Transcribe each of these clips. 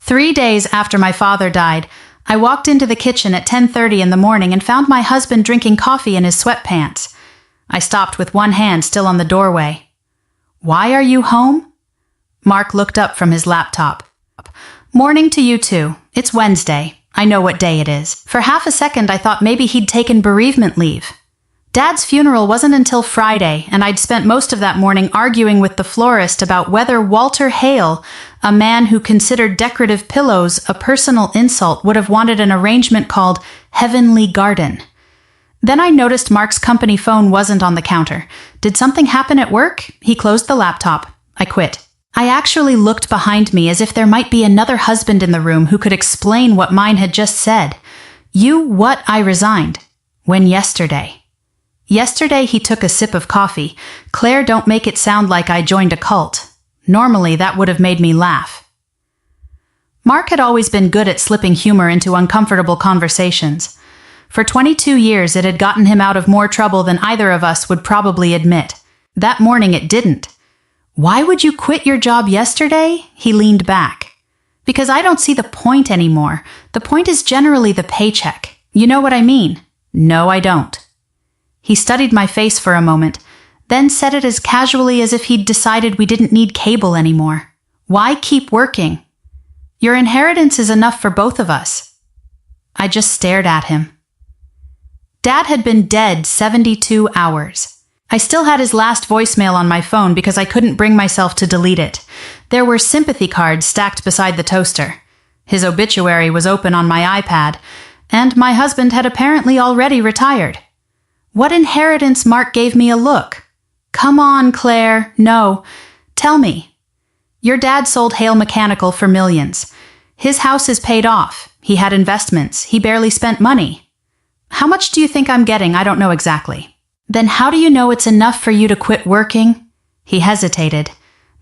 3 days after my father died, I walked into the kitchen at 10:30 in the morning and found my husband drinking coffee in his sweatpants. I stopped with one hand still on the doorway. "Why are you home?" Mark looked up from his laptop. "Morning to you too. It's Wednesday. I know what day it is." For half a second I thought maybe he'd taken bereavement leave. Dad's funeral wasn't until Friday, and I'd spent most of that morning arguing with the florist about whether Walter Hale, a man who considered decorative pillows a personal insult, would have wanted an arrangement called Heavenly Garden. Then I noticed Mark's company phone wasn't on the counter. Did something happen at work? He closed the laptop. I quit. I actually looked behind me as if there might be another husband in the room who could explain what mine had just said. I resigned. When yesterday. Yesterday he took a sip of coffee. "Claire, don't make it sound like I joined a cult. Normally that would have made me laugh." Mark had always been good at slipping humor into uncomfortable conversations. For 22 years it had gotten him out of more trouble than either of us would probably admit. That morning it didn't. "Why would you quit your job yesterday?" He leaned back. "Because I don't see the point anymore. The point is generally the paycheck. You know what I mean?" "No, I don't." He studied my face for a moment, then said it as casually as if he'd decided we didn't need cable anymore. "Why keep working? Your inheritance is enough for both of us." I just stared at him. Dad had been dead 72 hours. I still had his last voicemail on my phone because I couldn't bring myself to delete it. There were sympathy cards stacked beside the toaster. His obituary was open on my iPad, and my husband had apparently already retired. What inheritance? Mark gave me a look. "Come on, Claire. No. Tell me." "Your dad sold Hale Mechanical for millions. His house is paid off. He had investments. He barely spent money." "How much do you think I'm getting? I don't know exactly." "Then how do you know it's enough for you to quit working?" He hesitated.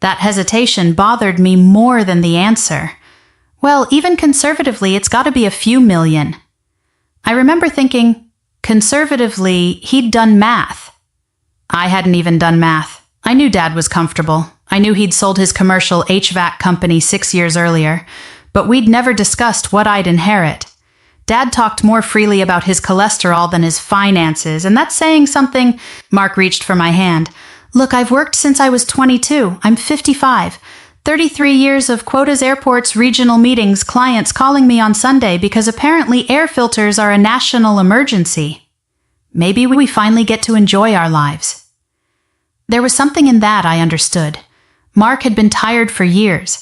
That hesitation bothered me more than the answer. "Well, even conservatively, it's got to be a few million." I remember thinking, conservatively, he'd done math. I hadn't even done math. I knew Dad was comfortable. I knew he'd sold his commercial HVAC company 6 years earlier, but we'd never discussed what I'd inherit. Dad talked more freely about his cholesterol than his finances, and that's saying something. Mark reached for my hand. "Look, I've worked since I was 22. I'm 55. 33 years of quotas, airports, regional meetings, clients calling me on Sunday because apparently air filters are a national emergency. Maybe we finally get to enjoy our lives." There was something in that I understood. Mark had been tired for years.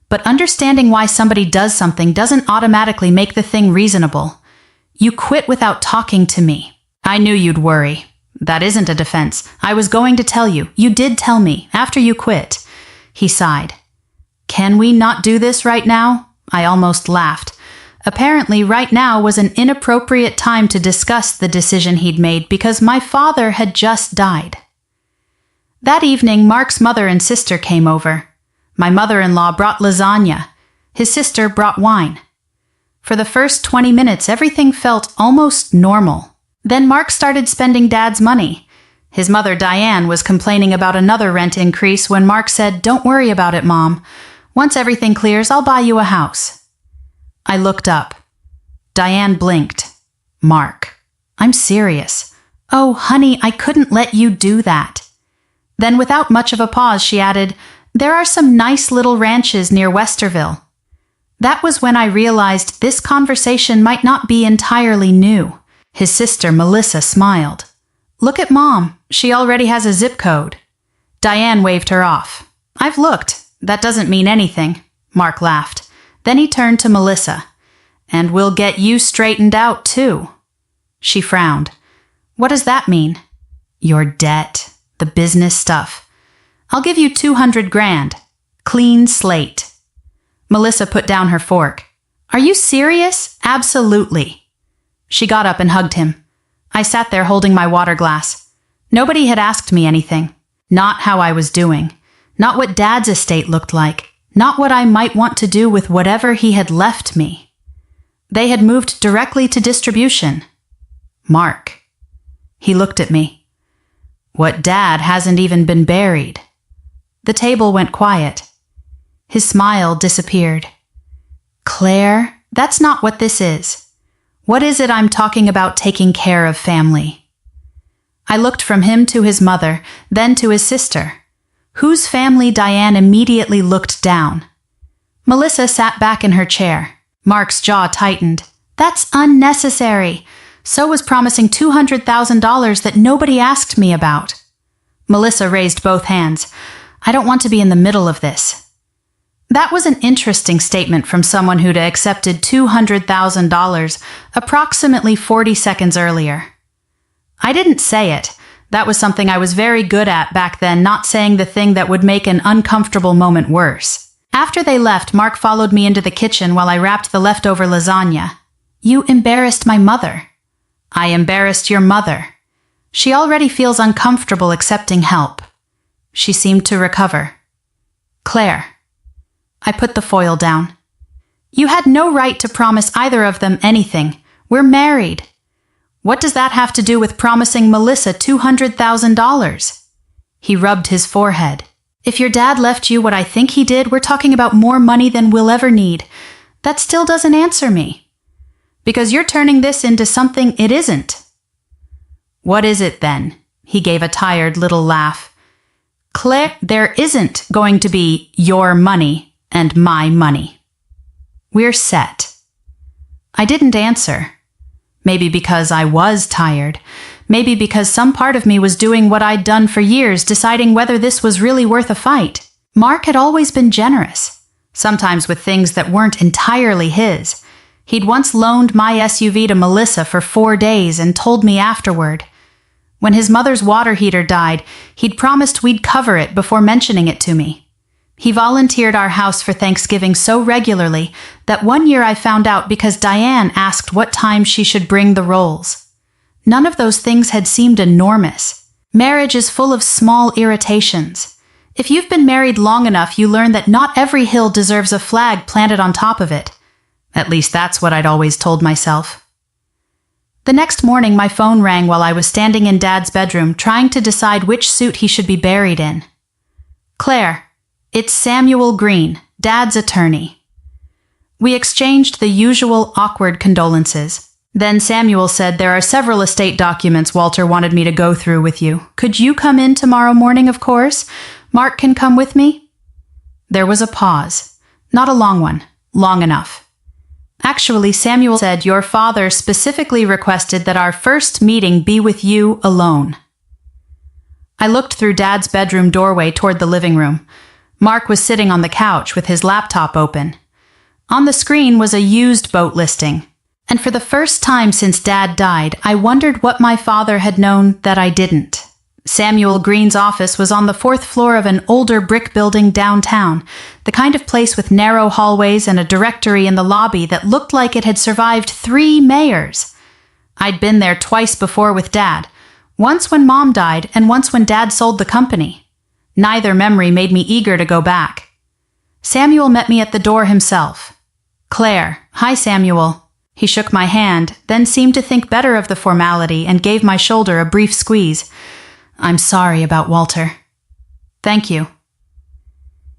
But understanding why somebody does something doesn't automatically make the thing reasonable. "You quit without talking to me. I knew you'd worry." "That isn't a defense. I was going to tell you. You did tell me, after you quit." He sighed. "Can we not do this right now?" I almost laughed. Apparently, right now was an inappropriate time to discuss the decision he'd made because my father had just died. That evening, Mark's mother and sister came over. My mother-in-law brought lasagna. His sister brought wine. For the first 20 minutes, everything felt almost normal. Then Mark started spending Dad's money. His mother, Diane, was complaining about another rent increase when Mark said, "Don't worry about it, Mom. Once everything clears, I'll buy you a house." I looked up. Diane blinked. "Mark, I'm serious." "Oh, honey, I couldn't let you do that." Then without much of a pause, she added, "There are some nice little ranches near Westerville." That was when I realized this conversation might not be entirely new. His sister, Melissa, smiled. "Look at Mom. She already has a zip code." Diane waved her off. "I've looked. That doesn't mean anything." Mark laughed. Then he turned to Melissa. "And we'll get you straightened out, too." She frowned. "What does that mean?" "Your debt. The business stuff. I'll give you 200 grand. Clean slate." Melissa put down her fork. "Are you serious?" "Absolutely." She got up and hugged him. I sat there holding my water glass. Nobody had asked me anything. Not how I was doing. Not what Dad's estate looked like. Not what I might want to do with whatever he had left me. They had moved directly to distribution. "Mark." He looked at me. "What Dad hasn't even been buried." The table went quiet. His smile disappeared. Claire, that's not what this is. What is it I'm talking about taking care of family? I looked from him to his mother, then to his sister. Whose family? Diane immediately looked down. Melissa sat back in her chair. Mark's jaw tightened. That's unnecessary. So was promising $200,000 that nobody asked me about. Melissa raised both hands. I don't want to be in the middle of this. That was an interesting statement from someone who'd accepted $200,000 approximately 40 seconds earlier. I didn't say it. That was something I was very good at back then, not saying the thing that would make an uncomfortable moment worse. After they left, Mark followed me into the kitchen while I wrapped the leftover lasagna. You embarrassed my mother. I embarrassed your mother. She already feels uncomfortable accepting help. She seemed to recover. Claire. I put the foil down. You had no right to promise either of them anything. We're married. What does that have to do with promising Melissa $200,000? He rubbed his forehead. If your dad left you what I think he did, we're talking about more money than we'll ever need. That still doesn't answer me. Because you're turning this into something it isn't. What is it then? He gave a tired little laugh. Claire, there isn't going to be your money and my money. We're set. I didn't answer. Maybe because I was tired. Maybe because some part of me was doing what I'd done for years, deciding whether this was really worth a fight. Mark had always been generous, sometimes with things that weren't entirely his. He'd once loaned my SUV to Melissa for 4 days and told me afterward. When his mother's water heater died, he'd promised we'd cover it before mentioning it to me. He volunteered our house for Thanksgiving so regularly that one year I found out because Diane asked what time she should bring the rolls. None of those things had seemed enormous. Marriage is full of small irritations. If you've been married long enough, you learn that not every hill deserves a flag planted on top of it. At least that's what I'd always told myself. The next morning, my phone rang while I was standing in Dad's bedroom trying to decide which suit he should be buried in. Claire, it's Samuel Green, Dad's attorney. We exchanged the usual awkward condolences. Then Samuel said, there are several estate documents Walter wanted me to go through with you. Could you come in tomorrow morning, of course? Mark can come with me? There was a pause. Not a long one. Long enough. Actually, Samuel said your father specifically requested that our first meeting be with you alone. I looked through Dad's bedroom doorway toward the living room. Mark was sitting on the couch with his laptop open. On the screen was a used boat listing. And for the first time since Dad died, I wondered what my father had known that I didn't. Samuel Green's office was on the 4th floor of an older brick building downtown, the kind of place with narrow hallways and a directory in the lobby that looked like it had survived 3 mayors. I'd been there twice before with Dad, once when Mom died and once when Dad sold the company. Neither memory made me eager to go back. Samuel met me at the door himself. Claire, hi Samuel. He shook my hand, then seemed to think better of the formality and gave my shoulder a brief squeeze. I'm sorry about Walter. Thank you.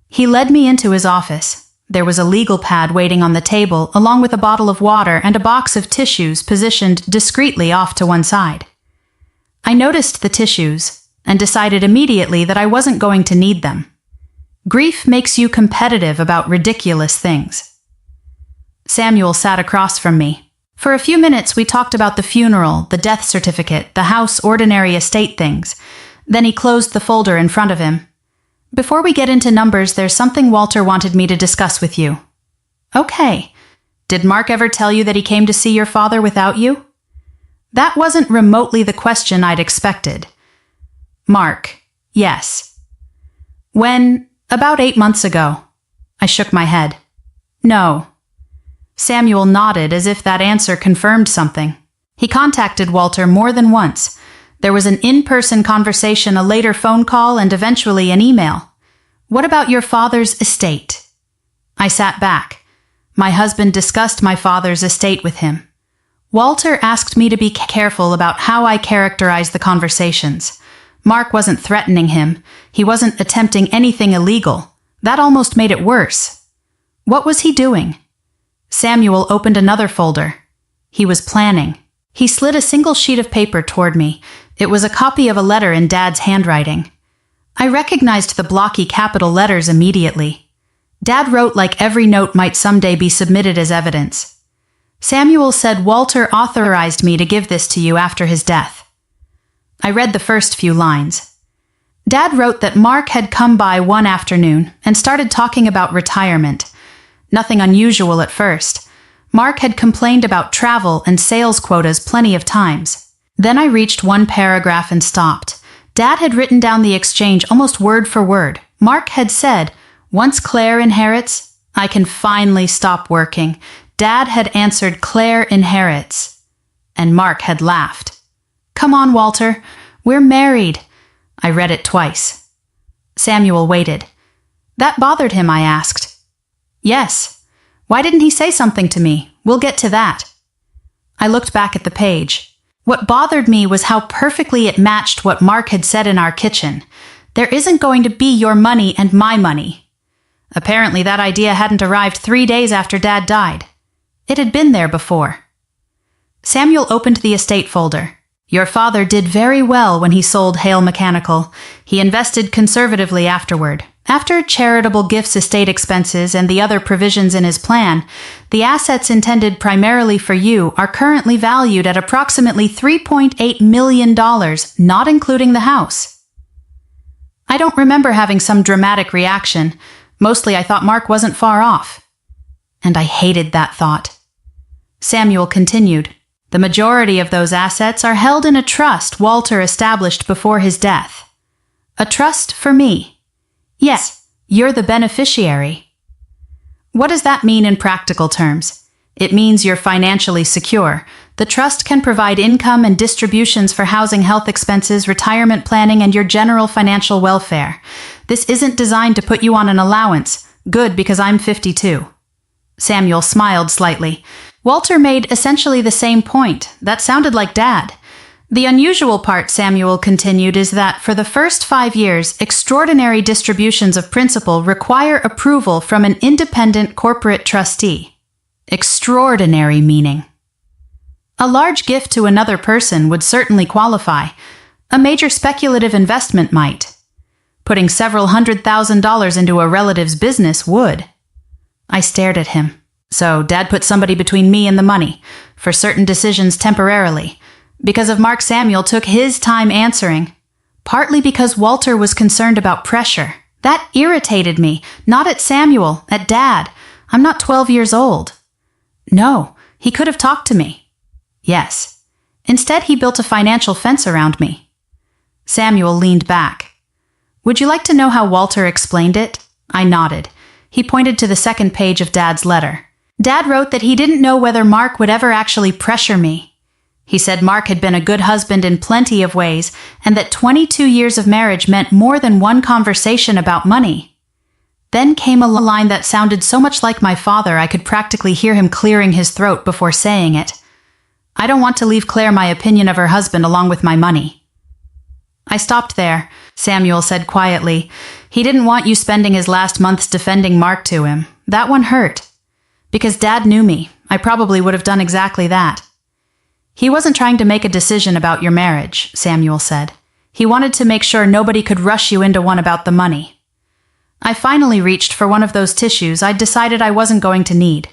He led me into his office. There was a legal pad waiting on the table, along with a bottle of water and a box of tissues positioned discreetly off to one side. I noticed the tissues and decided immediately that I wasn't going to need them. Grief makes you competitive about ridiculous things. Samuel sat across from me. For a few minutes, we talked about the funeral, the death certificate, the house ordinary estate things. Then he closed the folder in front of him. Before we get into numbers, there's something Walter wanted me to discuss with you. Okay. Did Mark ever tell you that he came to see your father without you? That wasn't remotely the question I'd expected. Mark, yes. When? About 8 months ago. I shook my head. No. Samuel nodded as if that answer confirmed something. He contacted Walter more than once. There was an in-person conversation, a later phone call, and eventually an email. What about your father's estate? I sat back. My husband discussed my father's estate with him. Walter asked me to be careful about how I characterize the conversations. Mark wasn't threatening him. He wasn't attempting anything illegal. That almost made it worse. What was he doing? Samuel opened another folder. He was planning. He slid a single sheet of paper toward me. It was a copy of a letter in Dad's handwriting. I recognized the blocky capital letters immediately. Dad wrote like every note might someday be submitted as evidence. Samuel said Walter authorized me to give this to you after his death. I read the first few lines. Dad wrote that Mark had come by one afternoon and started talking about retirement. Nothing unusual at first. Mark had complained about travel and sales quotas plenty of times. Then I reached one paragraph and stopped. Dad had written down the exchange almost word for word. Mark had said, "Once Claire inherits, I can finally stop working." Dad had answered, "Claire inherits." And Mark had laughed. "Come on, Walter. We're married." I read it twice. Samuel waited. "That bothered him?" I asked. "Yes. Why didn't he say something to me? We'll get to that." I looked back at the page. What bothered me was how perfectly it matched what Mark had said in our kitchen. There isn't going to be your money and my money. Apparently that idea hadn't arrived 3 days after Dad died. It had been there before. Samuel opened the estate folder. "Your father did very well when he sold Hale Mechanical. He invested conservatively afterward. After charitable gifts, estate expenses, and the other provisions in his plan, the assets intended primarily for you are currently valued at approximately $3.8 million, not including the house." I don't remember having some dramatic reaction. Mostly I thought Mark wasn't far off. And I hated that thought. Samuel continued. "The majority of those assets are held in a trust Walter established before his death. A trust for me. Yes, you're the beneficiary." What does that mean in practical terms? It means you're financially secure. The trust can provide income and distributions for housing, health expenses, retirement planning, and your general financial welfare. This isn't designed to put you on an allowance. Good, because I'm 52. Samuel smiled slightly. Walter made essentially the same point. That sounded like Dad. "The unusual part," Samuel continued, "is that for the first 5 years, extraordinary distributions of principal require approval from an independent corporate trustee." Extraordinary meaning. A large gift to another person would certainly qualify. A major speculative investment might. Putting several $100,000 into a relative's business would. I stared at him. "So Dad put somebody between me and the money, for certain decisions temporarily. Because of Mark, Samuel took his time answering. Partly because Walter was concerned about pressure. That irritated me, not at Samuel, at Dad. I'm not 12 years old. No, he could have talked to me. Yes. Instead, he built a financial fence around me." Samuel leaned back. "Would you like to know how Walter explained it?" I nodded. He pointed to the second page of Dad's letter. "Dad wrote that he didn't know whether Mark would ever actually pressure me. He said Mark had been a good husband in plenty of ways, and that 22 years of marriage meant more than one conversation about money." Then came a line that sounded so much like my father I could practically hear him clearing his throat before saying it. "I don't want to leave Claire my opinion of her husband along with my money." I stopped there. Samuel said quietly, "He didn't want you spending his last months defending Mark to him. That one hurt. Because Dad knew me, I probably would have done exactly that." "He wasn't trying to make a decision about your marriage," Samuel said. "He wanted to make sure nobody could rush you into one about the money." I finally reached for one of those tissues I'd decided I wasn't going to need.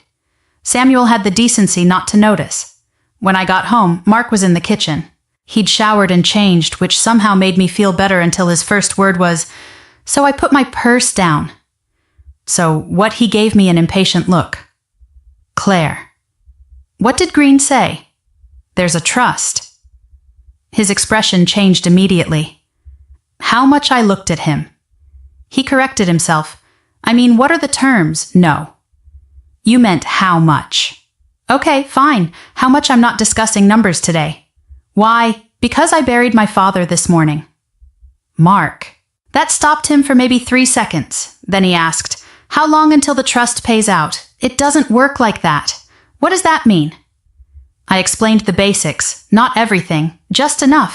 Samuel had the decency not to notice. When I got home, Mark was in the kitchen. He'd showered and changed, which somehow made me feel better until his first word was, "So I put my purse down." So what? He gave me an impatient look. "Claire." "What did Green say?" "There's a trust." His expression changed immediately. How much? I looked at him. He corrected himself. "I mean, what are the terms?" "No." "You meant how much." "Okay, fine. How much? I'm not discussing numbers today." "Why?" "Because I buried my father this morning." "Mark." That stopped him for maybe 3 seconds. Then he asked, "How long until the trust pays out?" "It doesn't work like that." "What does that mean?" I explained the basics, not everything, just enough.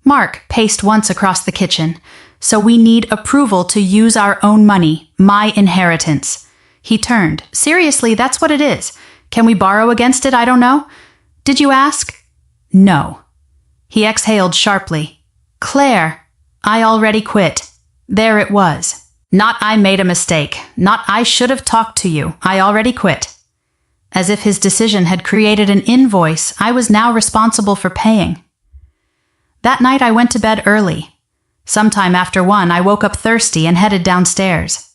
Mark paced once across the kitchen. "So we need approval to use our own money, my inheritance. He turned. Seriously, that's what it is. Can we borrow against it? I don't know. Did you ask? No. He exhaled sharply. Claire, I already quit. There it was. Not I made a mistake. Not I should have talked to you. I already quit. As if his decision had created an invoice I was now responsible for paying. That night I went to bed early. Sometime after 1, I woke up thirsty and headed downstairs.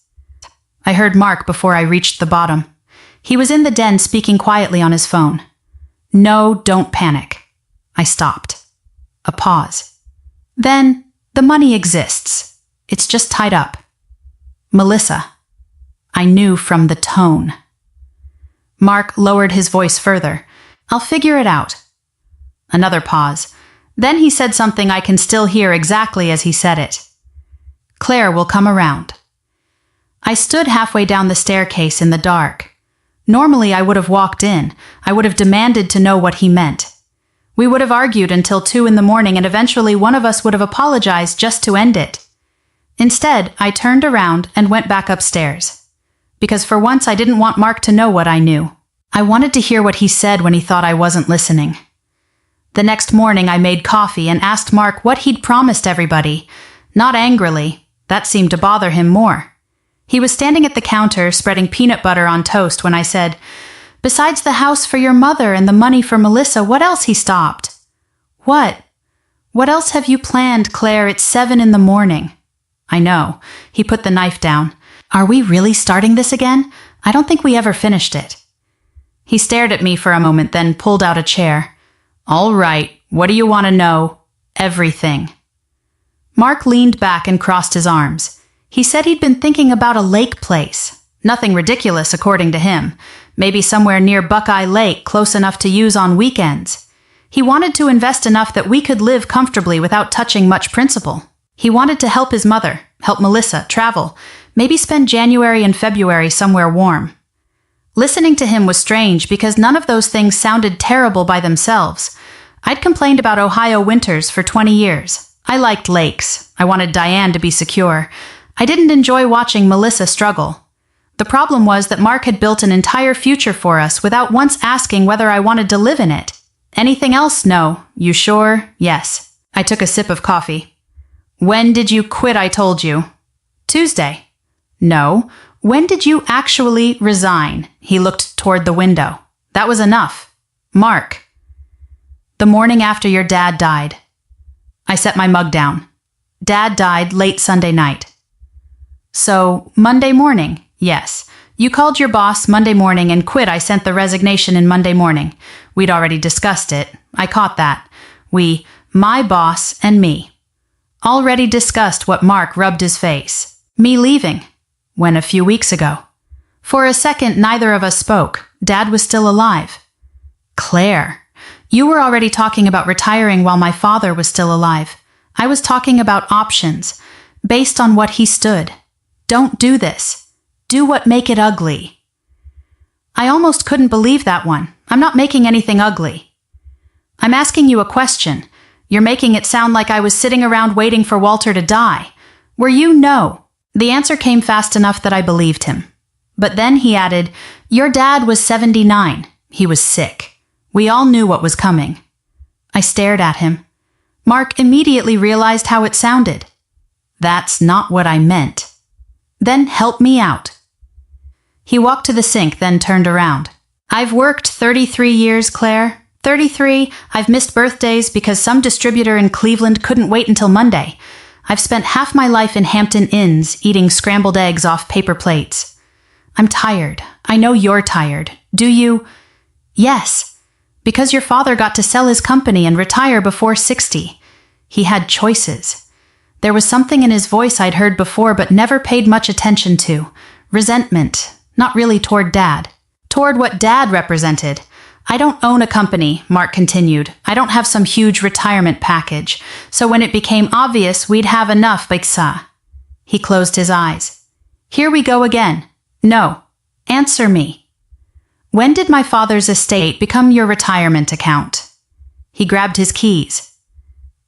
I heard Mark before I reached the bottom. He was in the den speaking quietly on his phone. No, don't panic. I stopped. A pause. Then, the money exists. It's just tied up. Melissa. I knew from the tone. Mark lowered his voice further. I'll figure it out. Another pause. Then he said something I can still hear exactly as he said it. Claire will come around. I stood halfway down the staircase in the dark. Normally I would have walked in. I would have demanded to know what he meant. We would have argued until 2 in the morning and eventually one of us would have apologized just to end it. Instead, I turned around and went back upstairs. Because for once I didn't want Mark to know what I knew. I wanted to hear what he said when he thought I wasn't listening. The next morning I made coffee and asked Mark what he'd promised everybody. Not angrily. That seemed to bother him more. He was standing at the counter spreading peanut butter on toast when I said, Besides the house for your mother and the money for Melissa, what else? He stopped. What? What else have you planned, Claire? It's 7 in the morning. I know. He put the knife down. Are we really starting this again? I don't think we ever finished it. He stared at me for a moment, then pulled out a chair. All right, what do you want to know? Everything. Mark leaned back and crossed his arms. He said he'd been thinking about a lake place. Nothing ridiculous, according to him. Maybe somewhere near Buckeye Lake, close enough to use on weekends. He wanted to invest enough that we could live comfortably without touching much principal. He wanted to help his mother, help Melissa, travel, maybe spend January and February somewhere warm. Listening to him was strange because none of those things sounded terrible by themselves. I'd complained about Ohio winters for 20 years. I liked lakes. I wanted Diane to be secure. I didn't enjoy watching Melissa struggle. The problem was that Mark had built an entire future for us without once asking whether I wanted to live in it. Anything else? No. You sure? Yes. I took a sip of coffee. When did you quit? I told you. Tuesday. No. When did you actually resign? He looked toward the window. That was enough. Mark. The morning after your dad died. I set my mug down. Dad died late Sunday night. So, Monday morning. Yes. You called your boss Monday morning and quit. I sent the resignation in Monday morning. We'd already discussed it. I caught that. We, my boss and me, already discussed what Mark rubbed his face. Me leaving. When a few weeks ago. For a second, neither of us spoke. Dad was still alive. Claire, you were already talking about retiring while my father was still alive. I was talking about options, based on what he stood. Don't do this. Do what make it ugly. I almost couldn't believe that one. I'm not making anything ugly. I'm asking you a question. You're making it sound like I was sitting around waiting for Walter to die. Were you? No. The answer came fast enough that I believed him. But then he added, Your dad was 79. He was sick. We all knew what was coming. I stared at him. Mark immediately realized how it sounded. That's not what I meant. Then help me out. He walked to the sink, then turned around. I've worked 33 years, Claire. 33. I've missed birthdays because some distributor in Cleveland couldn't wait until Monday. I've spent half my life in Hampton Inns, eating scrambled eggs off paper plates. I'm tired. I know you're tired. Do you? Yes. Because your father got to sell his company and retire before 60. He had choices. There was something in his voice I'd heard before but never paid much attention to. Resentment. Not really toward Dad. Toward what Dad represented. I don't own a company, Mark continued. I don't have some huge retirement package. So when it became obvious we'd have enough, Baiksa. He closed his eyes. Here we go again. No. Answer me. When did my father's estate become your retirement account? He grabbed his keys.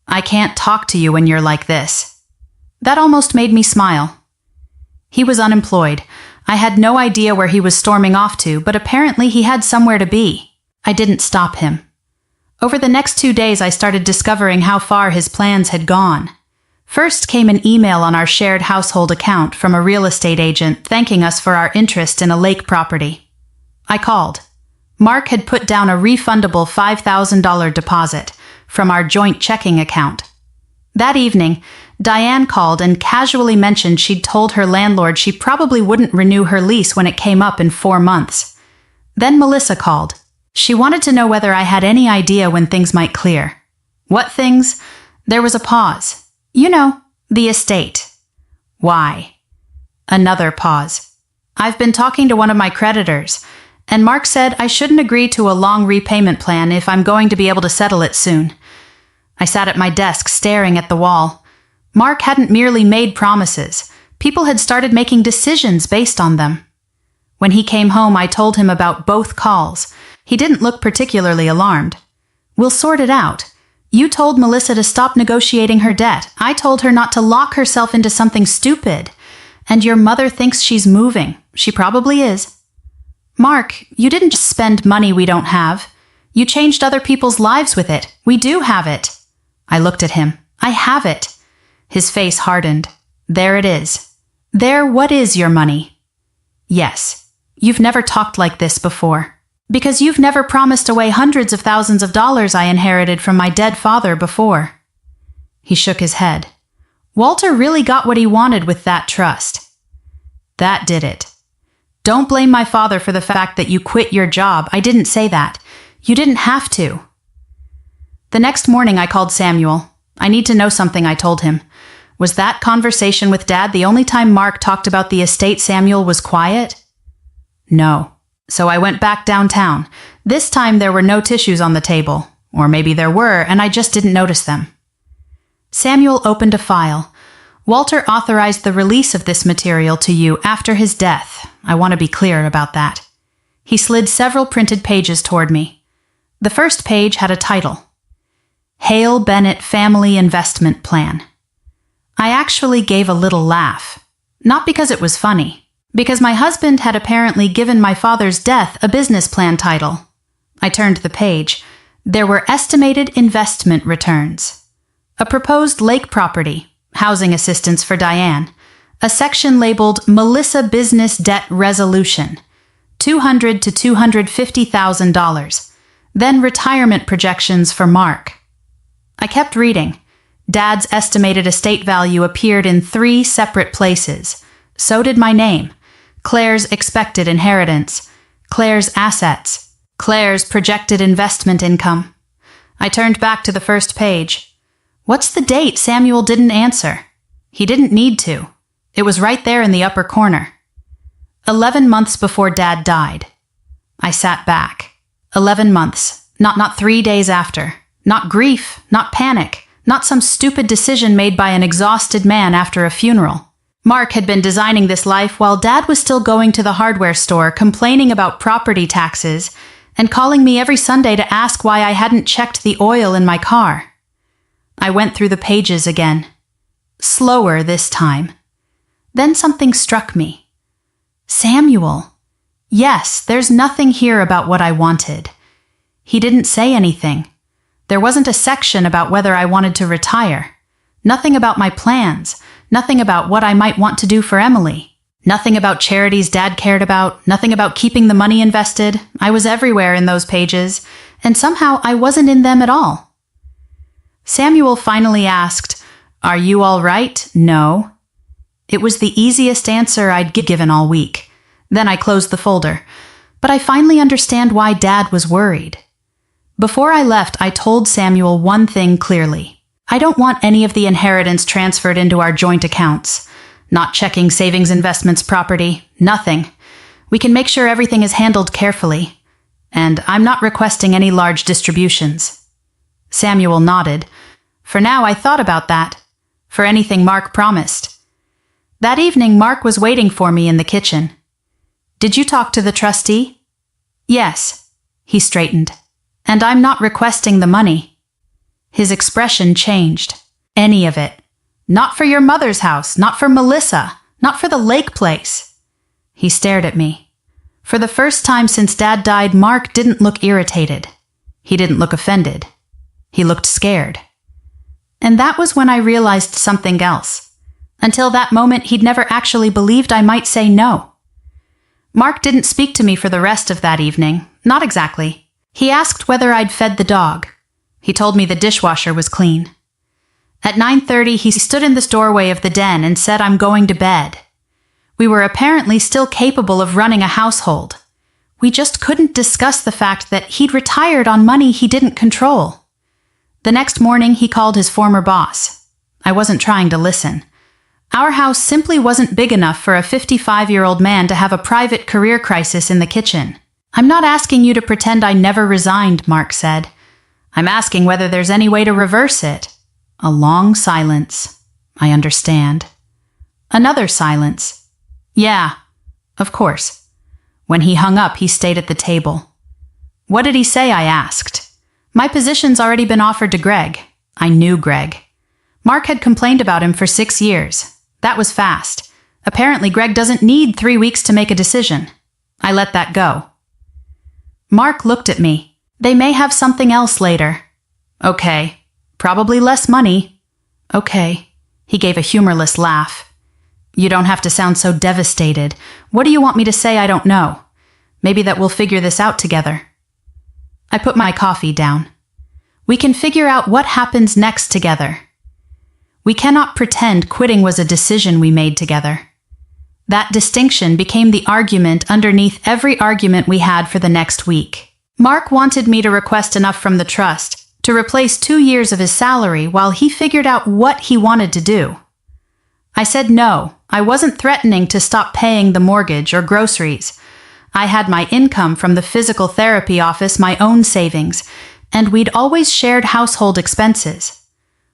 I can't talk to you when you're like this. That almost made me smile. He was unemployed. I had no idea where he was storming off to, but apparently he had somewhere to be. I didn't stop him. Over the next 2 days, I started discovering how far his plans had gone. First came an email on our shared household account from a real estate agent thanking us for our interest in a lake property. I called. Mark had put down a refundable $5,000 deposit from our joint checking account. That evening, Diane called and casually mentioned she'd told her landlord she probably wouldn't renew her lease when it came up in 4 months. Then Melissa called. She wanted to know whether I had any idea when things might clear. What things? There was a pause. You know, the estate. Why? Another pause. I've been talking to one of my creditors, and Mark said I shouldn't agree to a long repayment plan if I'm going to be able to settle it soon. I sat at my desk staring at the wall. Mark hadn't merely made promises. People had started making decisions based on them. When he came home, I told him about both calls. He didn't look particularly alarmed. We'll sort it out. You told Melissa to stop negotiating her debt. I told her not to lock herself into something stupid. And your mother thinks she's moving. She probably is. Mark, you didn't just spend money we don't have. You changed other people's lives with it. We do have it. I looked at him. I have it. His face hardened. There it is. There, what is your money? Yes. You've never talked like this before. Because you've never promised away hundreds of thousands of dollars I inherited from my dead father before. He shook his head. Walter really got what he wanted with that trust. That did it. Don't blame my father for the fact that you quit your job. I didn't say that. You didn't have to. The next morning I called Samuel. I need to know something, I told him. Was that conversation with Dad the only time Mark talked about the estate? Samuel was quiet? No. So I went back downtown. This time there were no tissues on the table. Or maybe there were, and I just didn't notice them. Samuel opened a file. Walter authorized the release of this material to you after his death. I want to be clear about that. He slid several printed pages toward me. The first page had a title. Hale Bennett Family Investment Plan. I actually gave a little laugh. Not because it was funny. Because my husband had apparently given my father's death a business plan title. I turned the page. There were estimated investment returns. A proposed lake property, housing assistance for Diane. A section labeled Melissa Business Debt Resolution, $200,000 to $250,000. Then retirement projections for Mark. I kept reading. Dad's estimated estate value appeared in 3 separate places. So did my name. Claire's expected inheritance, Claire's assets, Claire's projected investment income. I turned back to the first page. What's the date? Samuel didn't answer. He didn't need to. It was right there in the upper corner. 11 months before Dad died. I sat back. 11 months. Not 3 days after. Not grief, not panic, not some stupid decision made by an exhausted man after a funeral. Mark had been designing this life while Dad was still going to the hardware store, complaining about property taxes, and calling me every Sunday to ask why I hadn't checked the oil in my car. I went through the pages again. Slower this time. Then something struck me. Samuel. Yes, there's nothing here about what I wanted. He didn't say anything. There wasn't a section about whether I wanted to retire. Nothing about my plans. Nothing about what I might want to do for Emily. Nothing about charities Dad cared about. Nothing about keeping the money invested. I was everywhere in those pages, and somehow I wasn't in them at all. Samuel finally asked, "Are you all right?" "No." It was the easiest answer I'd given all week. Then I closed the folder. But I finally understand why Dad was worried. Before I left, I told Samuel one thing clearly. I don't want any of the inheritance transferred into our joint accounts. Not checking savings, investments, property, nothing. We can make sure everything is handled carefully. And I'm not requesting any large distributions. Samuel nodded. For now, I thought about that. For anything Mark promised. That evening, Mark was waiting for me in the kitchen. Did you talk to the trustee? Yes. He straightened. And I'm not requesting the money. His expression changed. Any of it. Not for your mother's house, not for Melissa, not for the lake place. He stared at me. For the first time since Dad died, Mark didn't look irritated. He didn't look offended. He looked scared. And that was when I realized something else. Until that moment, he'd never actually believed I might say no. Mark didn't speak to me for the rest of that evening. Not exactly. He asked whether I'd fed the dog. He told me the dishwasher was clean. At 9:30, he stood in the doorway of the den and said, "I'm going to bed." We were apparently still capable of running a household. We just couldn't discuss the fact that he'd retired on money he didn't control. The next morning, he called his former boss. I wasn't trying to listen. Our house simply wasn't big enough for a 55-year-old man to have a private career crisis in the kitchen. "I'm not asking you to pretend I never resigned," Mark said. "I'm asking whether there's any way to reverse it." A long silence. "I understand." Another silence. "Yeah, of course." When he hung up, he stayed at the table. "What did he say?" I asked. My position's already been offered to Greg. I knew Greg. Mark had complained about him for 6 years. That was fast. Apparently, Greg doesn't need 3 weeks to make a decision. I let that go. Mark looked at me. "They may have something else later." "Okay. Probably less money." "Okay." He gave a humorless laugh. "You don't have to sound so devastated. What do you want me to say I don't know? Maybe that we'll figure this out together." I put my coffee down. We can figure out what happens next together. We cannot pretend quitting was a decision we made together. That distinction became the argument underneath every argument we had for the next week. Mark wanted me to request enough from the trust to replace 2 years of his salary while he figured out what he wanted to do. I said no. I wasn't threatening to stop paying the mortgage or groceries. I had my income from the physical therapy office, my own savings, and we'd always shared household expenses.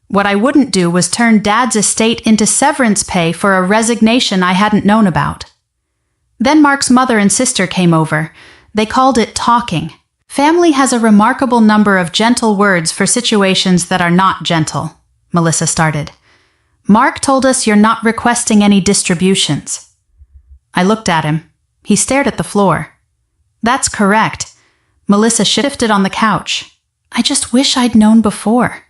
What I wouldn't do was turn Dad's estate into severance pay for a resignation I hadn't known about. Then Mark's mother and sister came over. They called it talking. Family has a remarkable number of gentle words for situations that are not gentle, Melissa started. "Mark told us you're not requesting any distributions." I looked at him. He stared at the floor. "That's correct." Melissa shifted on the couch. "I just wish I'd known before."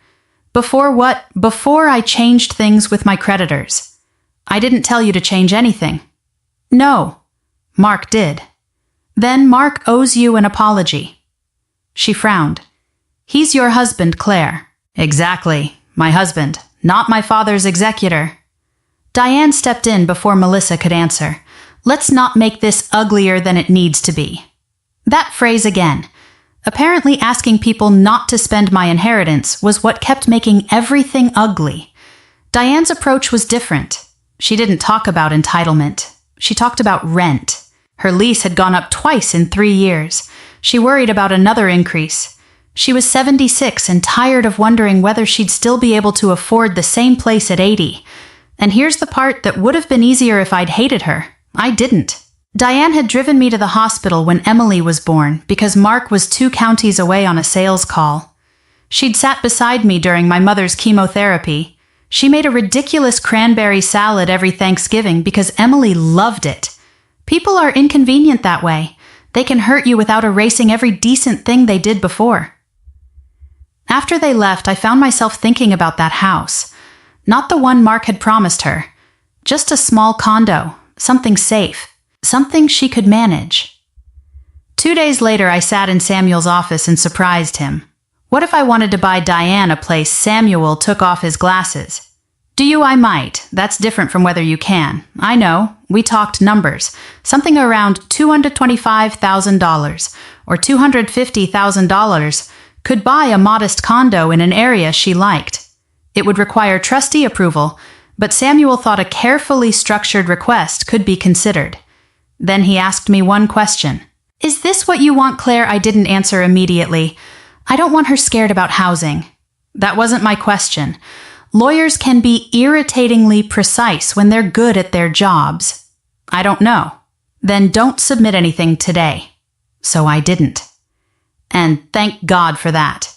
"Before what?" "Before I changed things with my creditors." "I didn't tell you to change anything." "No." "Mark did." "Then Mark owes you an apology." She frowned. "He's your husband, Claire." "Exactly. My husband, not my father's executor." Diane stepped in before Melissa could answer. "Let's not make this uglier than it needs to be." That phrase again. Apparently asking people not to spend my inheritance was what kept making everything ugly. Diane's approach was different. She didn't talk about entitlement. She talked about rent. Her lease had gone up twice in 3 years. She worried about another increase. She was 76 and tired of wondering whether she'd still be able to afford the same place at 80. And here's the part that would have been easier if I'd hated her. I didn't. Diane had driven me to the hospital when Emily was born because Mark was 2 counties away on a sales call. She'd sat beside me during my mother's chemotherapy. She made a ridiculous cranberry salad every Thanksgiving because Emily loved it. People are inconvenient that way. They can hurt you without erasing every decent thing they did before. After they left, I found myself thinking about that house. Not the one Mark had promised her. Just a small condo, something safe. Something she could manage. 2 days later, I sat in Samuel's office and surprised him. What if I wanted to buy Diane a place? Samuel took off his glasses. "Do you? I might. That's different from whether you can. I know. We talked numbers. Something around $225,000 or $250,000 could buy a modest condo in an area she liked. It would require trustee approval, but Samuel thought a carefully structured request could be considered. Then he asked me one question. "Is this what you want, Claire?" I didn't answer immediately. I don't want her scared about housing. That wasn't my question. Lawyers can be irritatingly precise when they're good at their jobs. I don't know. Then don't submit anything today. So I didn't. And thank God for that.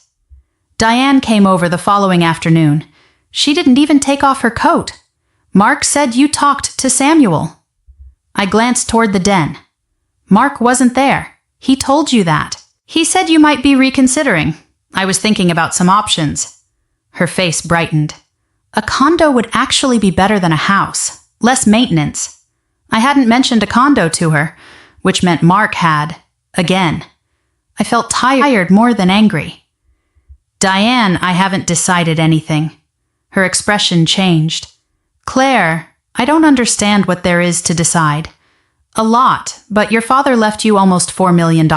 Diane came over the following afternoon. She didn't even take off her coat. "Mark said you talked to Samuel." I glanced toward the den. Mark wasn't there. He told you that. He said you might be reconsidering. I was thinking about some options. Her face brightened. A condo would actually be better than a house. Less maintenance. I hadn't mentioned a condo to her, which meant Mark had. Again. I felt tired more than angry. Diane, I haven't decided anything. Her expression changed. Claire, I don't understand what there is to decide. A lot, but your father left you almost $4 million.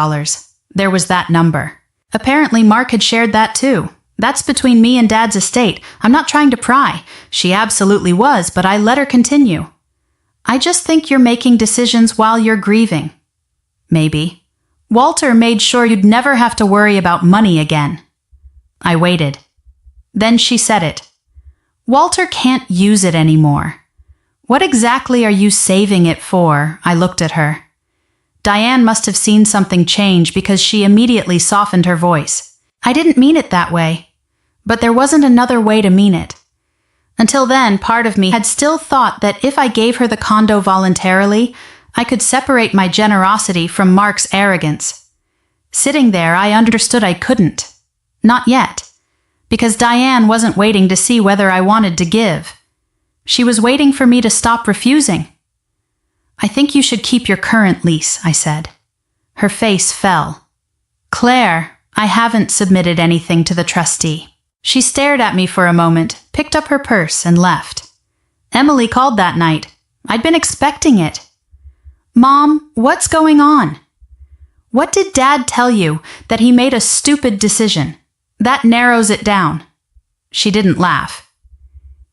There was that number. Apparently Mark had shared that too. That's between me and Dad's estate. I'm not trying to pry. She absolutely was, but I let her continue. I just think you're making decisions while you're grieving. Maybe. Walter made sure you'd never have to worry about money again. I waited. Then she said it. Walter can't use it anymore. What exactly are you saving it for? I looked at her. Diane must have seen something change because she immediately softened her voice. I didn't mean it that way. But there wasn't another way to mean it. Until then, part of me had still thought that if I gave her the condo voluntarily, I could separate my generosity from Mark's arrogance. Sitting there, I understood I couldn't. Not yet. Because Diane wasn't waiting to see whether I wanted to give. She was waiting for me to stop refusing. I think you should keep your current lease, I said. Her face fell. Claire, I haven't submitted anything to the trustee. She stared at me for a moment, picked up her purse, and left. Emily called that night. I'd been expecting it. Mom, what's going on? What did Dad tell you that he made a stupid decision? That narrows it down. She didn't laugh.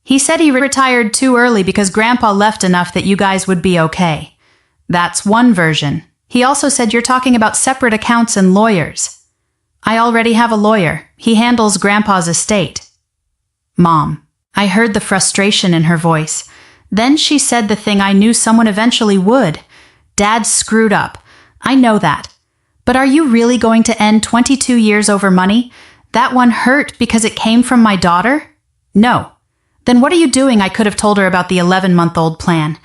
He said he retired too early because Grandpa left enough that you guys would be okay. That's one version. He also said you're talking about separate accounts and lawyers. I already have a lawyer. He handles Grandpa's estate. Mom. I heard the frustration in her voice. Then she said the thing I knew someone eventually would. Dad screwed up. I know that. But are you really going to end 22 years over money? That one hurt because it came from my daughter? No. Then what are you doing? I could have told her about the 11-month-old plan.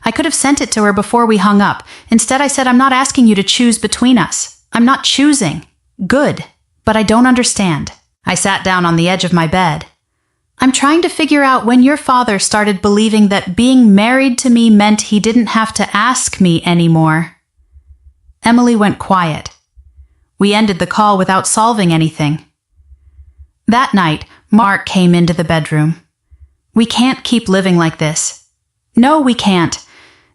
I could have sent it to her before we hung up. Instead, I said, I'm not asking you to choose between us. I'm not choosing. Good. But I don't understand. I sat down on the edge of my bed. I'm trying to figure out when your father started believing that being married to me meant he didn't have to ask me anymore. Emily went quiet. We ended the call without solving anything. That night, Mark came into the bedroom. We can't keep living like this. No, we can't.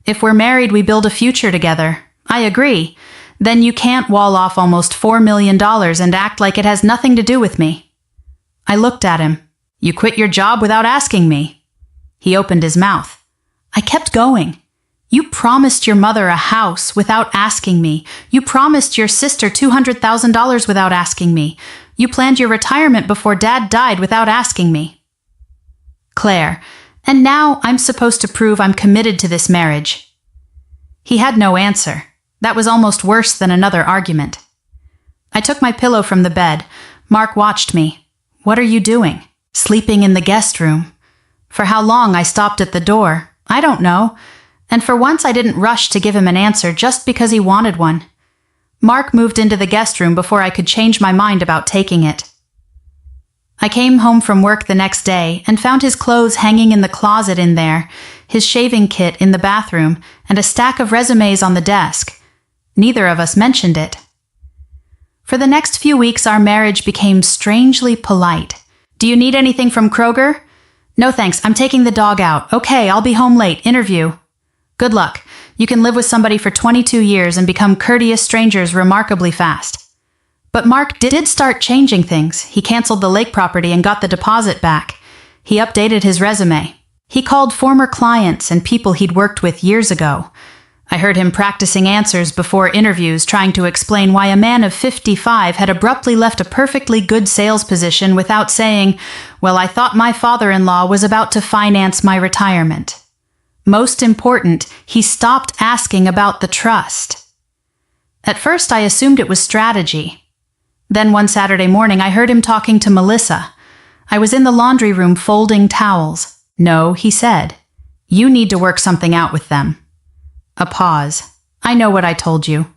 If we're married, we build a future together. I agree. Then you can't wall off almost $4 million and act like it has nothing to do with me. I looked at him. You quit your job without asking me. He opened his mouth. I kept going. You promised your mother a house without asking me. You promised your sister $200,000 without asking me. You planned your retirement before Dad died without asking me. Claire, and now I'm supposed to prove I'm committed to this marriage. He had no answer. That was almost worse than another argument. I took my pillow from the bed. Mark watched me. What are you doing? Sleeping in the guest room. For how long I stopped at the door, I don't know. And for once I didn't rush to give him an answer just because he wanted one. Mark moved into the guest room before I could change my mind about taking it. I came home from work the next day and found his clothes hanging in the closet in there, his shaving kit in the bathroom, and a stack of resumes on the desk. Neither of us mentioned it. For the next few weeks, our marriage became strangely polite. Do you need anything from Kroger? No thanks, I'm taking the dog out. Okay, I'll be home late. Interview. Good luck. You can live with somebody for 22 years and become courteous strangers remarkably fast. But Mark did start changing things. He canceled the lake property and got the deposit back. He updated his resume. He called former clients and people he'd worked with years ago. I heard him practicing answers before interviews, trying to explain why a man of 55 had abruptly left a perfectly good sales position without saying, well, I thought my father-in-law was about to finance my retirement. Most important, he stopped asking about the trust. At first, I assumed it was strategy. Then one Saturday morning, I heard him talking to Melissa. I was in the laundry room folding towels. No, he said. You need to work something out with them. A pause. I know what I told you.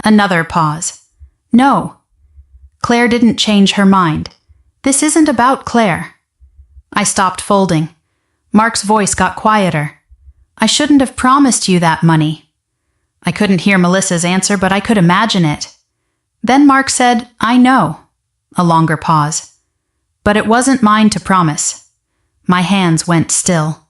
Another pause. No. Claire didn't change her mind. This isn't about Claire. I stopped folding. Mark's voice got quieter. I shouldn't have promised you that money. I couldn't hear Melissa's answer, but I could imagine it. Then Mark said, I know. A longer pause. But it wasn't mine to promise. My hands went still.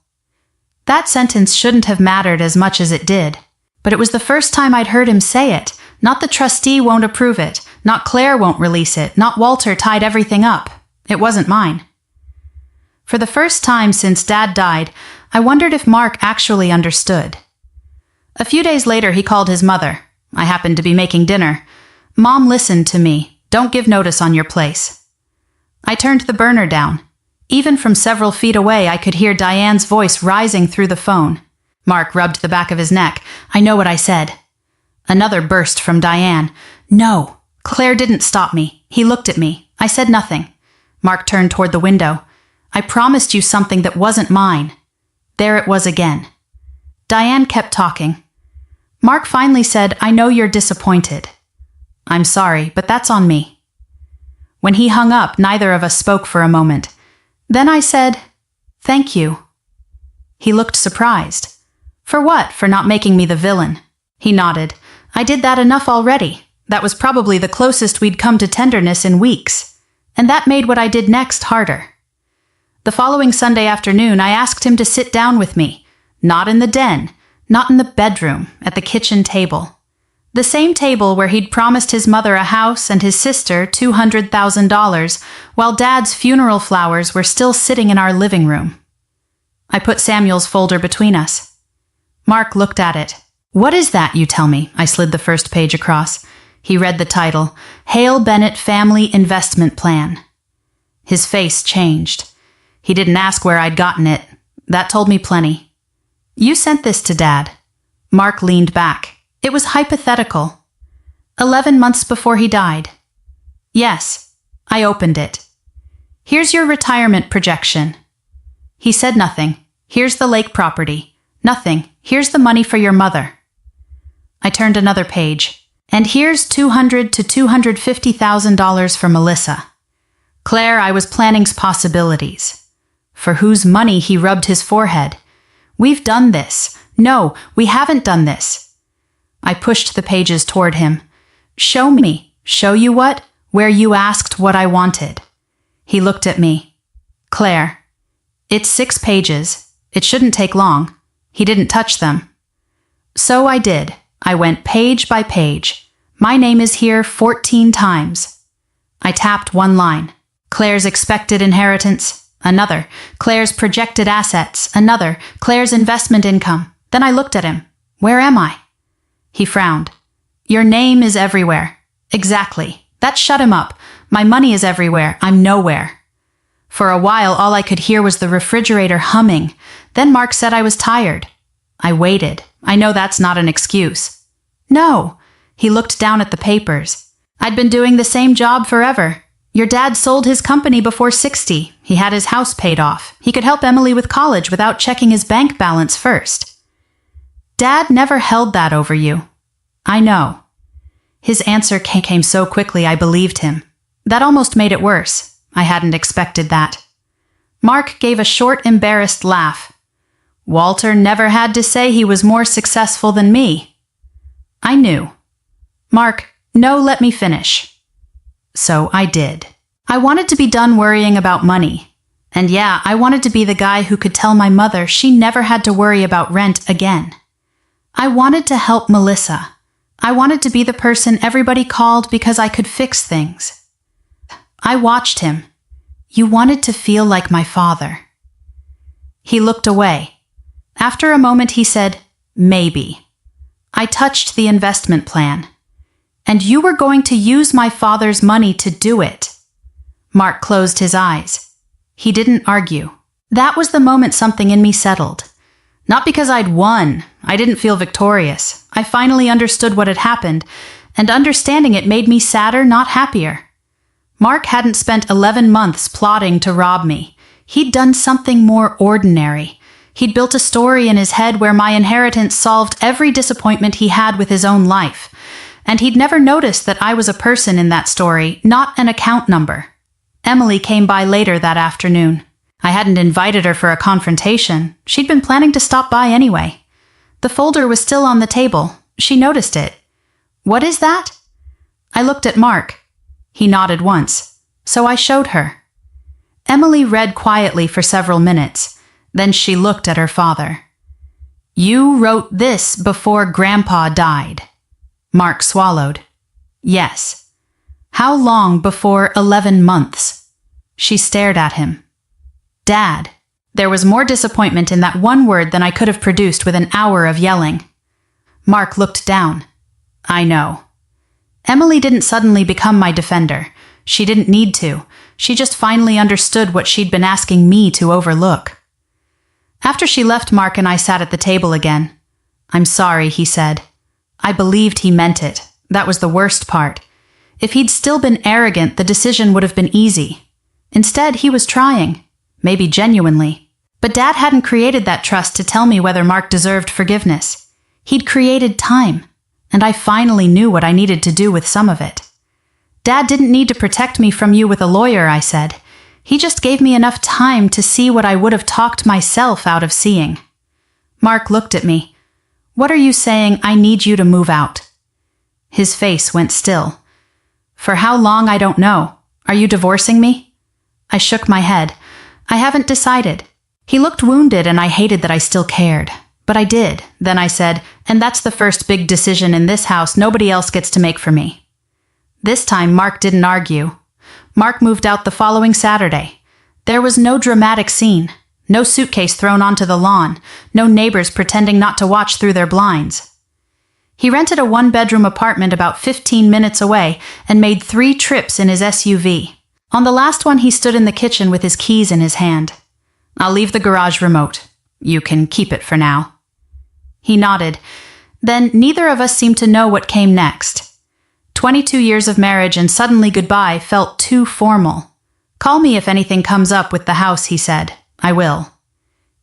That sentence shouldn't have mattered as much as it did. But it was the first time I'd heard him say it. Not the trustee won't approve it. Not Claire won't release it. Not Walter tied everything up. It wasn't mine. For the first time since Dad died, I wondered if Mark actually understood. A few days later, he called his mother. I happened to be making dinner. Mom, listen to me. Don't give notice on your place. I turned the burner down. Even from several feet away, I could hear Diane's voice rising through the phone. Mark rubbed the back of his neck. I know what I said. Another burst from Diane. No. Claire didn't stop me. He looked at me. I said nothing. Mark turned toward the window. I promised you something that wasn't mine. There it was again. Diane kept talking. Mark finally said, I know you're disappointed. I'm sorry, but that's on me. When he hung up, neither of us spoke for a moment. Then I said, thank you. He looked surprised. For what? For not making me the villain? He nodded. I did that enough already. That was probably the closest we'd come to tenderness in weeks. And that made what I did next harder. The following Sunday afternoon, I asked him to sit down with me. Not in the den, not in the bedroom, at the kitchen table. The same table where he'd promised his mother a house and his sister $200,000, while Dad's funeral flowers were still sitting in our living room. I put Samuel's folder between us. Mark looked at it. What is that, you tell me? I slid the first page across. He read the title, Hale Bennett Family Investment Plan. His face changed. He didn't ask where I'd gotten it. That told me plenty. You sent this to Dad. Mark leaned back. It was hypothetical. 11 months before he died. Yes. I opened it. Here's your retirement projection. He said nothing. Here's the lake property. Nothing. Here's the money for your mother. I turned another page. And here's $200,000 to $250,000 for Melissa. Claire, I was planning possibilities. For whose money? He rubbed his forehead. We've done this. No, we haven't done this. I pushed the pages toward him. Show me. Show you what? Where you asked what I wanted. He looked at me. Claire. It's 6 pages. It shouldn't take long. He didn't touch them. So I did. I went page by page. My name is here 14 times. I tapped one line. Claire's expected inheritance. Another. Claire's projected assets. Another. Claire's investment income. Then I looked at him. Where am I? He frowned. Your name is everywhere. Exactly. That shut him up. My money is everywhere. I'm nowhere. For a while, all I could hear was the refrigerator humming. Then Mark said I was tired. I waited. I know that's not an excuse. No. He looked down at the papers. I'd been doing the same job forever. Your dad sold his company before 60. He had his house paid off. He could help Emily with college without checking his bank balance first. Dad never held that over you. I know. His answer came so quickly I believed him. That almost made it worse. I hadn't expected that. Mark gave a short, embarrassed laugh. Walter never had to say he was more successful than me. I knew. Mark, no, let me finish. So I did. I wanted to be done worrying about money. And yeah, I wanted to be the guy who could tell my mother she never had to worry about rent again. I wanted to help Melissa. I wanted to be the person everybody called because I could fix things. I watched him. You wanted to feel like my father. He looked away. After a moment he said, maybe. I touched the investment plan. And you were going to use my father's money to do it. Mark closed his eyes. He didn't argue. That was the moment something in me settled. Not because I'd won. I didn't feel victorious. I finally understood what had happened, and understanding it made me sadder, not happier. Mark hadn't spent 11 months plotting to rob me. He'd done something more ordinary. He'd built a story in his head where my inheritance solved every disappointment he had with his own life. And he'd never noticed that I was a person in that story, not an account number. Emily came by later that afternoon. I hadn't invited her for a confrontation. She'd been planning to stop by anyway. The folder was still on the table. She noticed it. "What is that?" I looked at Mark. He nodded once, so I showed her. Emily read quietly for several minutes. Then she looked at her father. "You wrote this before Grandpa died." Mark swallowed. "Yes." "How long before 11 months?" She stared at him. "Dad." There was more disappointment in that one word than I could have produced with an hour of yelling. Mark looked down. "I know." Emily didn't suddenly become my defender. She didn't need to. She just finally understood what she'd been asking me to overlook. After she left, Mark and I sat at the table again. "I'm sorry," he said. I believed he meant it. That was the worst part. If he'd still been arrogant, the decision would have been easy. Instead, he was trying. Maybe genuinely. But Dad hadn't created that trust to tell me whether Mark deserved forgiveness. He'd created time. And I finally knew what I needed to do with some of it. "Dad didn't need to protect me from you with a lawyer," I said. "He just gave me enough time to see what I would have talked myself out of seeing." Mark looked at me. "What are you saying? I need you to move out?" His face went still. "For how long, I don't know. Are you divorcing me?" I shook my head. "I haven't decided." He looked wounded and I hated that I still cared. But I did. Then I said, "And that's the first big decision in this house nobody else gets to make for me." This time Mark didn't argue. Mark moved out the following Saturday. There was no dramatic scene. No suitcase thrown onto the lawn. No neighbors pretending not to watch through their blinds. He rented a one-bedroom apartment about 15 minutes away and made 3 trips in his SUV. On the last one, he stood in the kitchen with his keys in his hand. "I'll leave the garage remote. You can keep it for now." He nodded. Then neither of us seemed to know what came next. 22 years of marriage and suddenly goodbye felt too formal. "Call me if anything comes up with the house," he said. "I will."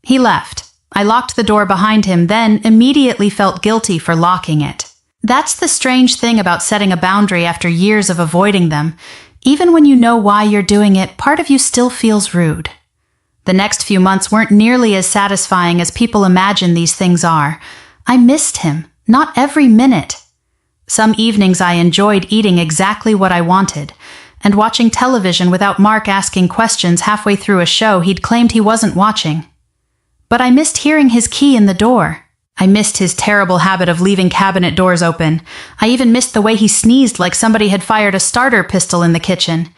He left. I locked the door behind him, then immediately felt guilty for locking it. That's the strange thing about setting a boundary after years of avoiding them. Even when you know why you're doing it, part of you still feels rude. The next few months weren't nearly as satisfying as people imagine these things are. I missed him, not every minute. Some evenings I enjoyed eating exactly what I wanted, and watching television without Mark asking questions halfway through a show he'd claimed he wasn't watching. But I missed hearing his key in the door. I missed his terrible habit of leaving cabinet doors open. I even missed the way he sneezed like somebody had fired a starter pistol in the kitchen.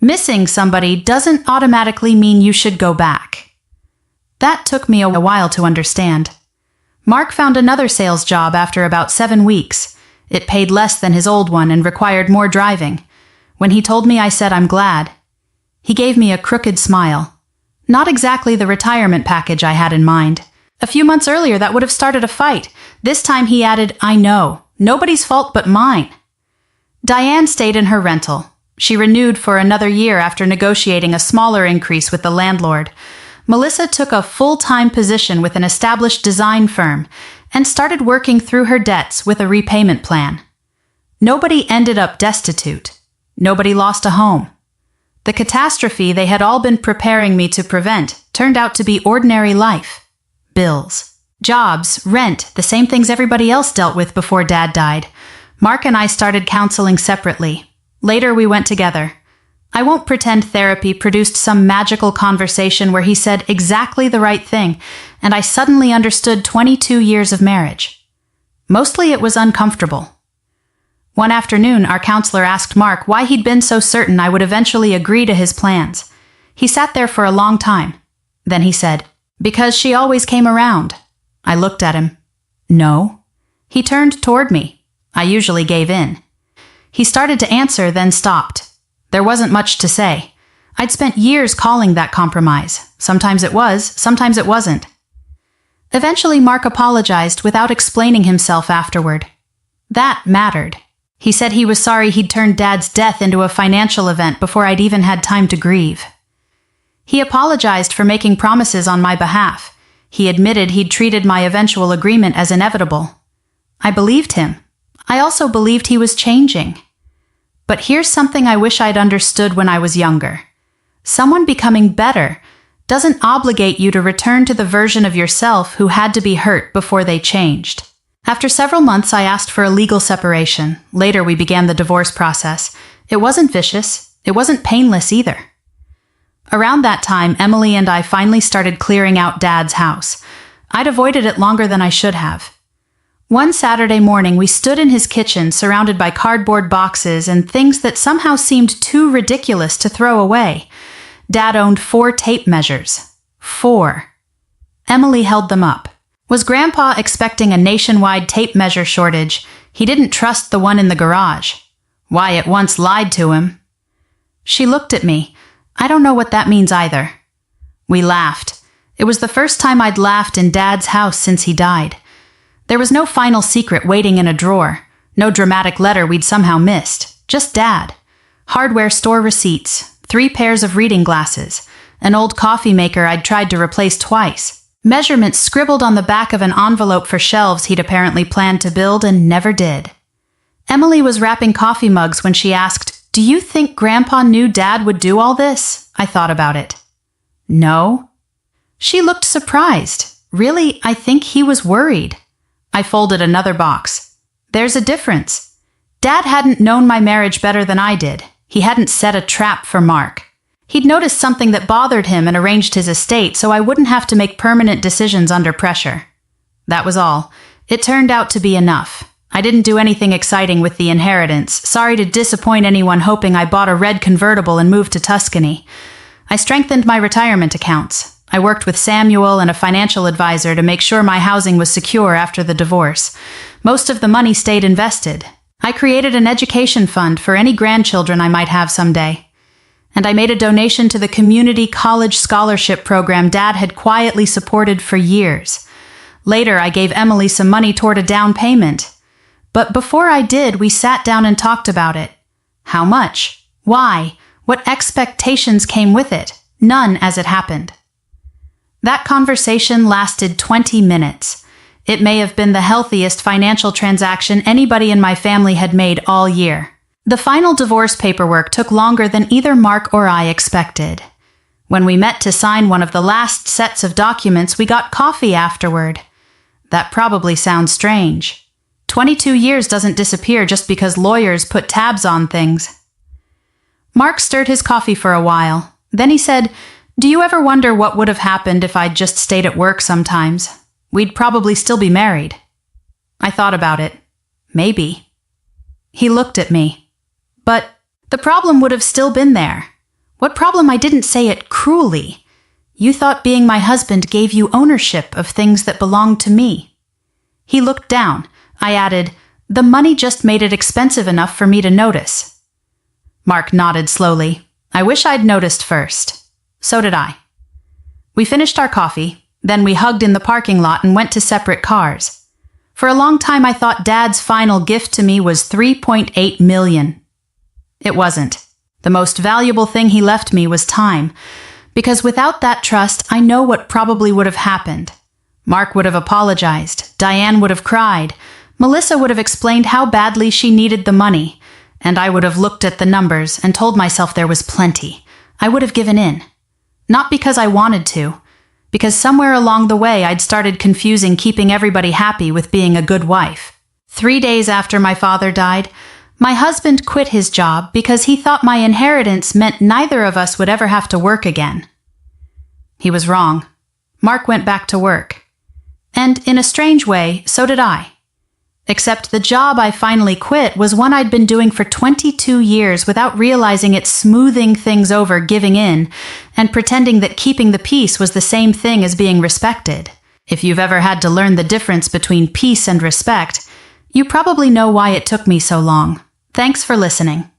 Missing somebody doesn't automatically mean you should go back. That took me a while to understand. Mark found another sales job after about 7 weeks. It paid less than his old one and required more driving. When he told me, I said, "I'm glad." He gave me a crooked smile. Not exactly the retirement package I had in mind. A few months earlier, that would have started a fight. This time he added, "I know. Nobody's fault but mine." Diane stayed in her rental. She renewed for another year after negotiating a smaller increase with the landlord. Melissa took a full-time position with an established design firm and started working through her debts with a repayment plan. Nobody ended up destitute. Nobody lost a home. The catastrophe they had all been preparing me to prevent turned out to be ordinary life. Bills, jobs, rent, the same things everybody else dealt with before Dad died. Mark and I started counseling separately. Later, we went together. I won't pretend therapy produced some magical conversation where he said exactly the right thing, and I suddenly understood 22 years of marriage. Mostly it was uncomfortable. One afternoon, our counselor asked Mark why he'd been so certain I would eventually agree to his plans. He sat there for a long time. Then he said, "Because she always came around." I looked at him. "No." He turned toward me. I usually gave in. He started to answer, then stopped. There wasn't much to say. I'd spent years calling that compromise. Sometimes it was, sometimes it wasn't. Eventually, Mark apologized without explaining himself afterward. That mattered. He said he was sorry he'd turned Dad's death into a financial event before I'd even had time to grieve. He apologized for making promises on my behalf. He admitted he'd treated my eventual agreement as inevitable. I believed him. I also believed he was changing. But here's something I wish I'd understood when I was younger. Someone becoming better doesn't obligate you to return to the version of yourself who had to be hurt before they changed. After several months, I asked for a legal separation. Later, we began the divorce process. It wasn't vicious. It wasn't painless either. Around that time, Emily and I finally started clearing out Dad's house. I'd avoided it longer than I should have. One Saturday morning, we stood in his kitchen surrounded by cardboard boxes and things that somehow seemed too ridiculous to throw away. Dad owned 4 tape measures. 4. Emily held them up. Was Grandpa expecting a nationwide tape measure shortage? He didn't trust the one in the garage. Wyatt once lied to him. She looked at me. I don't know what that means either. We laughed. It was the first time I'd laughed in Dad's house since he died. There was no final secret waiting in a drawer. No dramatic letter we'd somehow missed. Just Dad. Hardware store receipts. 3 pairs of reading glasses. An old coffee maker I'd tried to replace twice. Measurements scribbled on the back of an envelope for shelves he'd apparently planned to build and never did. Emily was wrapping coffee mugs when she asked, "Do you think Grandpa knew Dad would do all this?" I thought about it. No. She looked surprised. Really, I think he was worried. I folded another box. There's a difference. Dad hadn't known my marriage better than I did. He hadn't set a trap for Mark. He'd noticed something that bothered him and arranged his estate so I wouldn't have to make permanent decisions under pressure. That was all. It turned out to be enough. I didn't do anything exciting with the inheritance. Sorry to disappoint anyone hoping I bought a red convertible and moved to Tuscany. I strengthened my retirement accounts. I worked with Samuel and a financial advisor to make sure my housing was secure after the divorce. Most of the money stayed invested. I created an education fund for any grandchildren I might have someday. And I made a donation to the community college scholarship program Dad had quietly supported for years. Later, I gave Emily some money toward a down payment. But before I did, we sat down and talked about it. How much? Why? What expectations came with it? None, as it happened. That conversation lasted 20 minutes. It may have been the healthiest financial transaction anybody in my family had made all year. The final divorce paperwork took longer than either Mark or I expected. When we met to sign one of the last sets of documents, we got coffee afterward. That probably sounds strange. 22 years doesn't disappear just because lawyers put tabs on things. Mark stirred his coffee for a while. Then he said, "Do you ever wonder what would have happened if I'd just stayed at work sometimes? We'd probably still be married." I thought about it. Maybe. He looked at me. But the problem would have still been there. What problem? I didn't say it cruelly. You thought being my husband gave you ownership of things that belonged to me. He looked down. I added, "The money just made it expensive enough for me to notice." Mark nodded slowly. I wish I'd noticed first. So did I. We finished our coffee. Then we hugged in the parking lot and went to separate cars. For a long time, I thought Dad's final gift to me was $3.8 million. It wasn't. The most valuable thing he left me was time, because without that trust, I know what probably would have happened. Mark would have apologized, Diane would have cried, Melissa would have explained how badly she needed the money, and I would have looked at the numbers and told myself there was plenty. I would have given in. Not because I wanted to, because somewhere along the way I'd started confusing keeping everybody happy with being a good wife. 3 days after my father died, my husband quit his job because he thought my inheritance meant neither of us would ever have to work again. He was wrong. Mark went back to work. And in a strange way, so did I. Except the job I finally quit was one I'd been doing for 22 years without realizing it, smoothing things over, giving in, and pretending that keeping the peace was the same thing as being respected. If you've ever had to learn the difference between peace and respect, you probably know why it took me so long. Thanks for listening.